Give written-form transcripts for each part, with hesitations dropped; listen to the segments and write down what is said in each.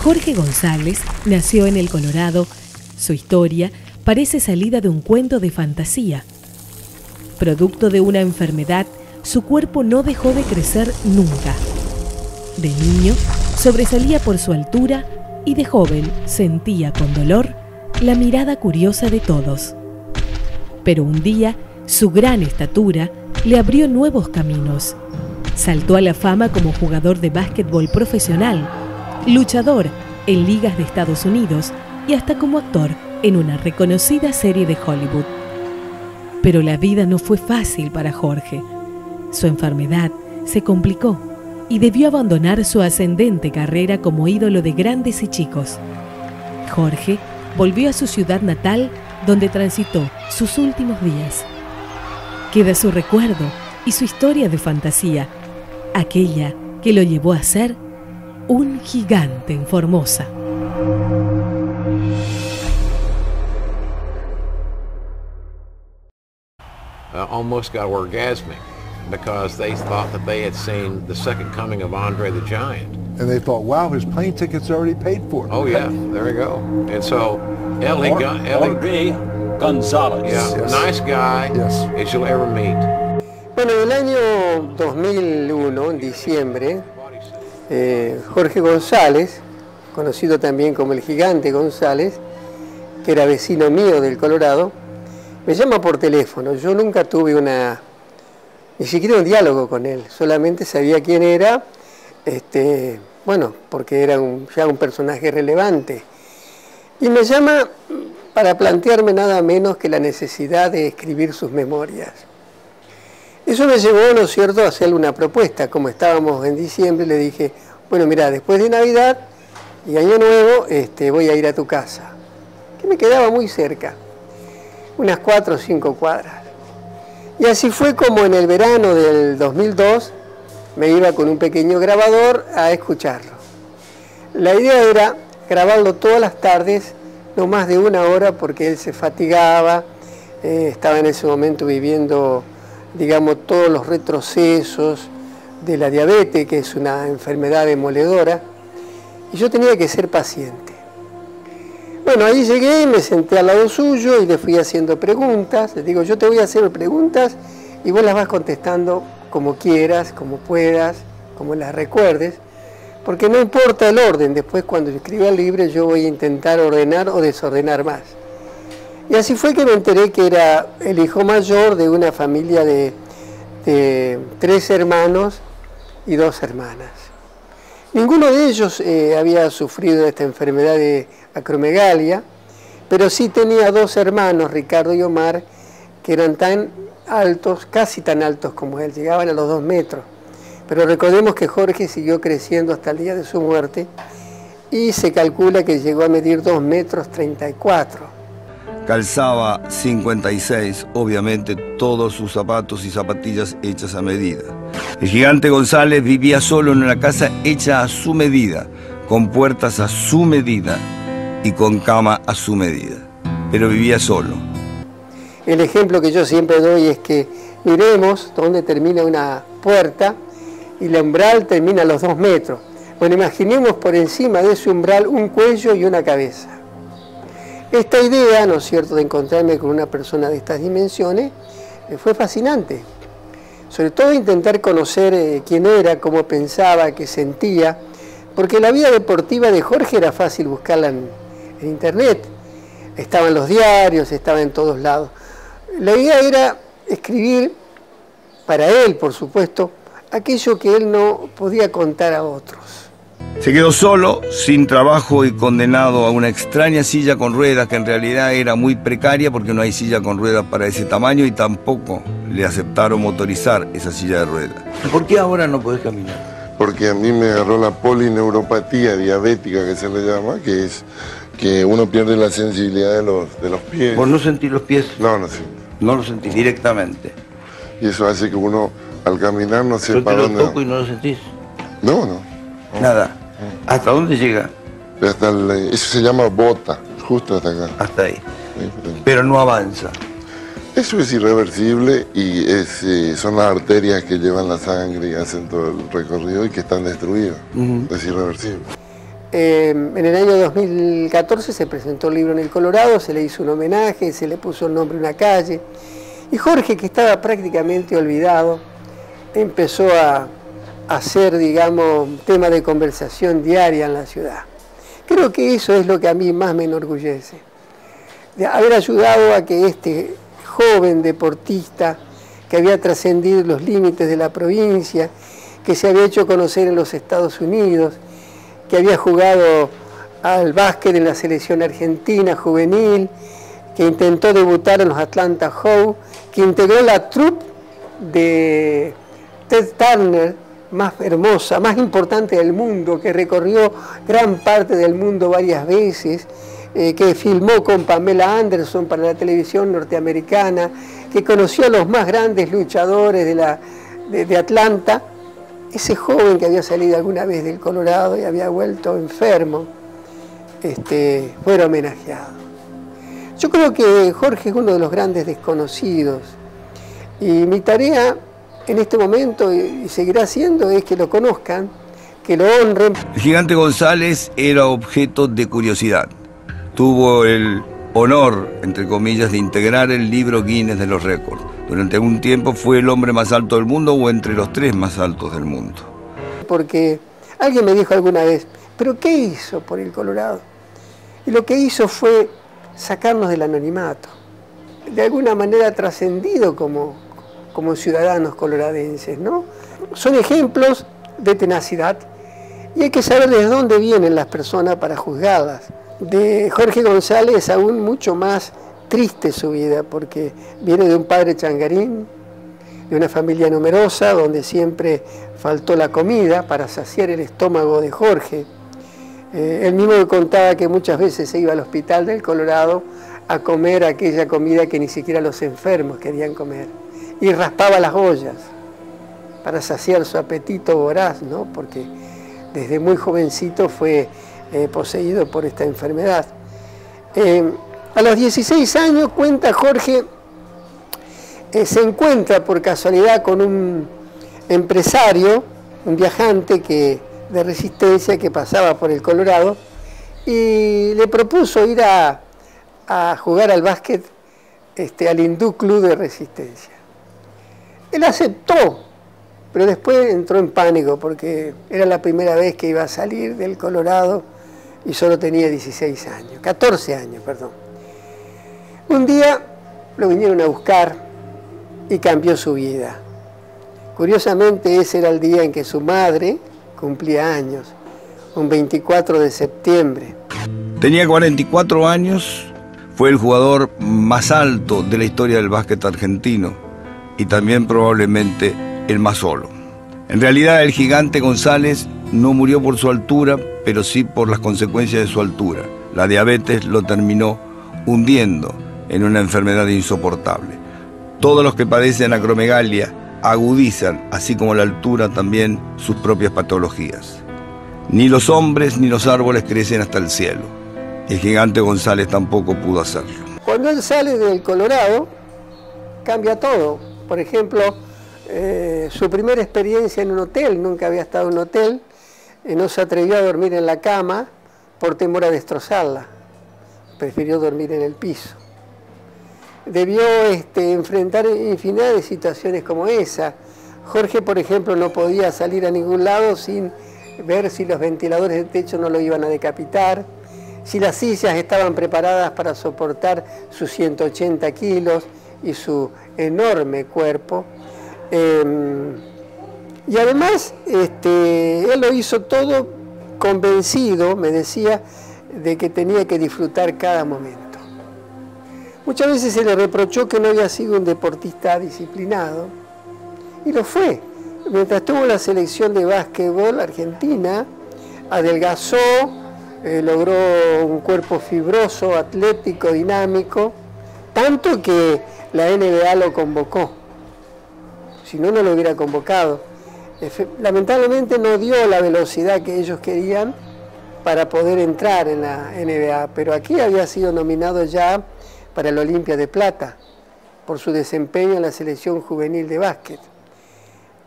Jorge González nació en el Colorado. Su historia parece salida de un cuento de fantasía. Producto de una enfermedad, su cuerpo no dejó de crecer nunca. De niño, sobresalía por su altura y de joven sentía con dolor la mirada curiosa de todos. Pero un día, su gran estatura le abrió nuevos caminos. Saltó a la fama como jugador de básquetbol profesional, luchador en ligas de Estados Unidos y hasta como actor en una reconocida serie de Hollywood. Pero la vida no fue fácil para Jorge. Su enfermedad se complicó y debió abandonar su ascendente carrera como ídolo de grandes y chicos. Jorge volvió a su ciudad natal, donde transitó sus últimos días. Queda su recuerdo y su historia de fantasía, aquella que lo llevó a ser un gigante en Formosa. Almost got orgasmic because they thought that they had seen the second coming of Andre the Giant. And they thought, wow, his plane ticket's already paid for. Oh yeah, there you go. And so Jorge González. Yeah, yes. Nice guy, yes, as you'll ever meet. Bueno, en el año 2001, en diciembre, Jorge González, conocido también como el Gigante González, que era vecino mío del Colorado, me llama por teléfono. Yo nunca tuve ni siquiera un diálogo con él, solamente sabía quién era, bueno, porque era ya un personaje relevante. Y me llama para plantearme nada menos que la necesidad de escribir sus memorias. Eso me llevó, ¿no es cierto?, a hacerle una propuesta. Como estábamos en diciembre, le dije, bueno, mira, después de Navidad y Año Nuevo, voy a ir a tu casa, que me quedaba muy cerca, unas 4 o 5 cuadras. Y así fue como en el verano del 2002 me iba con un pequeño grabador a escucharlo. La idea era grabarlo todas las tardes, no más de 1 hora, porque él se fatigaba, estaba en ese momento viviendo, digamos, todos los retrocesos de la diabetes, que es una enfermedad demoledora, y yo tenía que ser paciente. Bueno, ahí llegué y me senté al lado suyo y le fui haciendo preguntas. Le digo, yo te voy a hacer preguntas y vos las vas contestando como quieras, como puedas, como las recuerdes, porque no importa el orden. Después, cuando escriba el libro, yo voy a intentar ordenar o desordenar más. Y así fue que me enteré que era el hijo mayor de una familia de 3 hermanos y 2 hermanas. Ninguno de ellos había sufrido esta enfermedad de acromegalia, pero sí tenía 2 hermanos, Ricardo y Omar, que eran tan altos, casi tan altos como él, llegaban a los 2 metros. Pero recordemos que Jorge siguió creciendo hasta el día de su muerte y se calcula que llegó a medir 2 metros 34. Calzaba 56, obviamente todos sus zapatos y zapatillas hechas a medida. El Gigante González vivía solo en una casa hecha a su medida, con puertas a su medida y con cama a su medida, pero vivía solo. El ejemplo que yo siempre doy es que miremos dónde termina una puerta y el umbral termina a los 2 metros. Bueno, imaginemos por encima de ese umbral un cuello y una cabeza. Esta idea, ¿no es cierto?, de encontrarme con una persona de estas dimensiones, fue fascinante. Sobre todo intentar conocer quién era, cómo pensaba, qué sentía, porque la vida deportiva de Jorge era fácil buscarla en internet. Estaba en los diarios, estaba en todos lados. La idea era escribir, para él, por supuesto, aquello que él no podía contar a otros. Se quedó solo, sin trabajo y condenado a una extraña silla con ruedas que en realidad era muy precaria porque no hay silla con ruedas para ese tamaño y tampoco le aceptaron motorizar esa silla de ruedas. ¿Por qué ahora no podés caminar? Porque a mí me agarró la polineuropatía diabética, que se le llama, que es que uno pierde la sensibilidad de los pies. ¿Vos no sentís los pies? No, no siento. No los sentís directamente. Y eso hace que uno al caminar no sepa dónde... ¿Yo te dónde... lo toco y no lo sentís? No. Nada. ¿Hasta dónde llega? Hasta eso se llama bota, justo hasta acá. Hasta ahí. Pero no avanza. Eso es irreversible y son las arterias que llevan la sangre y hacen todo el recorrido y que están destruidas. Es irreversible. En el año 2014 se presentó el libro en el Colorado, se le hizo un homenaje, se le puso el nombre de una calle. Y Jorge, que estaba prácticamente olvidado, empezó a hacer, digamos, tema de conversación diaria en la ciudad. Creo que eso es lo que a mí más me enorgullece, de haber ayudado a que este joven deportista que había trascendido los límites de la provincia, que se había hecho conocer en los Estados Unidos, que había jugado al básquet en la selección argentina juvenil, que intentó debutar en los Atlanta Hawks, que integró la troupe de Ted Turner, más hermosa, más importante del mundo, que recorrió gran parte del mundo varias veces, que filmó con Pamela Anderson para la televisión norteamericana, que conoció a los más grandes luchadores de Atlanta. Ese joven que había salido alguna vez del Colorado y había vuelto enfermo, fue homenajeado. Yo creo que Jorge es uno de los grandes desconocidos y mi tarea en este momento, y seguirá siendo, es que lo conozcan, que lo honren. El Gigante González era objeto de curiosidad. Tuvo el honor, entre comillas, de integrar el libro Guinness de los récords. Durante algún tiempo fue el hombre más alto del mundo o entre los 3 más altos del mundo. Porque alguien me dijo alguna vez, ¿pero qué hizo por el Colorado? Y lo que hizo fue sacarnos del anonimato. De alguna manera trascendido como ciudadanos coloradenses, ¿no? Son ejemplos de tenacidad y hay que saber desde dónde vienen las personas para juzgarlas. De Jorge González aún mucho más triste su vida, porque viene de un padre changarín, de una familia numerosa, donde siempre faltó la comida para saciar el estómago de Jorge. Él mismo me contaba que muchas veces se iba al hospital del Colorado a comer aquella comida que ni siquiera los enfermos querían comer. Y raspaba las ollas para saciar su apetito voraz, ¿no? Porque desde muy jovencito fue poseído por esta enfermedad. A los 16 años, cuenta Jorge, se encuentra por casualidad con un empresario, un viajante de resistencia que pasaba por el Colorado y le propuso ir a jugar al básquet al Hindú Club de Resistencia. Él aceptó, pero después entró en pánico porque era la primera vez que iba a salir del Colorado y solo tenía 16 años, 14 años, perdón. Un día lo vinieron a buscar y cambió su vida. Curiosamente, ese era el día en que su madre cumplía años, un 24 de septiembre. Tenía 44 años, fue el jugador más alto de la historia del básquet argentino y también probablemente el más solo. En realidad, el Gigante González no murió por su altura, pero sí por las consecuencias de su altura. La diabetes lo terminó hundiendo en una enfermedad insoportable. Todos los que padecen acromegalia agudizan, así como la altura, también sus propias patologías. Ni los hombres ni los árboles crecen hasta el cielo. El Gigante González tampoco pudo hacerlo. Cuando él sale del Colorado, cambia todo. Por ejemplo, su primera experiencia en un hotel, nunca había estado en un hotel, no se atrevió a dormir en la cama por temor a destrozarla. Prefirió dormir en el piso. Debió enfrentar infinidad de situaciones como esa. Jorge, por ejemplo, no podía salir a ningún lado sin ver si los ventiladores del techo no lo iban a decapitar, si las sillas estaban preparadas para soportar sus 180 kilos y su enorme cuerpo. Y además, él lo hizo todo convencido, me decía, de que tenía que disfrutar cada momento. Muchas veces se le reprochó que no había sido un deportista disciplinado, y lo fue. Mientras estuvo en la selección de básquetbol argentina, adelgazó, logró un cuerpo fibroso, atlético, dinámico, tanto que la NBA lo convocó. Si no, no lo hubiera convocado. Lamentablemente no dio la velocidad que ellos querían para poder entrar en la NBA, pero aquí había sido nominado ya para el Olimpia de Plata por su desempeño en la selección juvenil de básquet.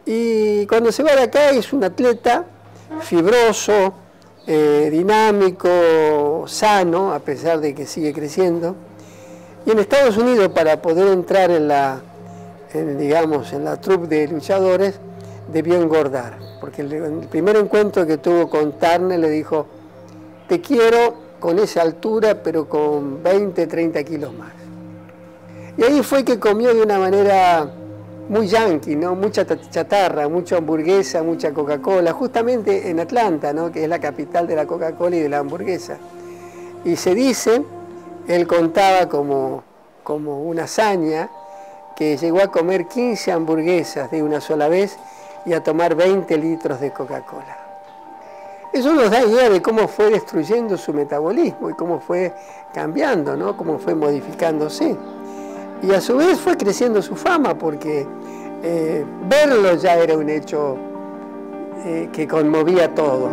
Y cuando se va de acá es un atleta fibroso, dinámico, sano, a pesar de que sigue creciendo. Y en Estados Unidos, para poder entrar en la troupe de luchadores, debió engordar, porque el primer encuentro que tuvo con Turner le dijo: te quiero con esa altura, pero con 20, 30 kilos más. Y ahí fue que comió de una manera muy yankee, ¿no? Mucha chatarra, mucha hamburguesa, mucha Coca-Cola, justamente en Atlanta, ¿no? Que es la capital de la Coca-Cola y de la hamburguesa. Y se dice, él contaba como una hazaña, que llegó a comer 15 hamburguesas de una sola vez y a tomar 20 litros de Coca-Cola. Eso nos da idea de cómo fue destruyendo su metabolismo y cómo fue cambiando, ¿no? Cómo fue modificándose. Y a su vez fue creciendo su fama, porque verlo ya era un hecho que conmovía todo.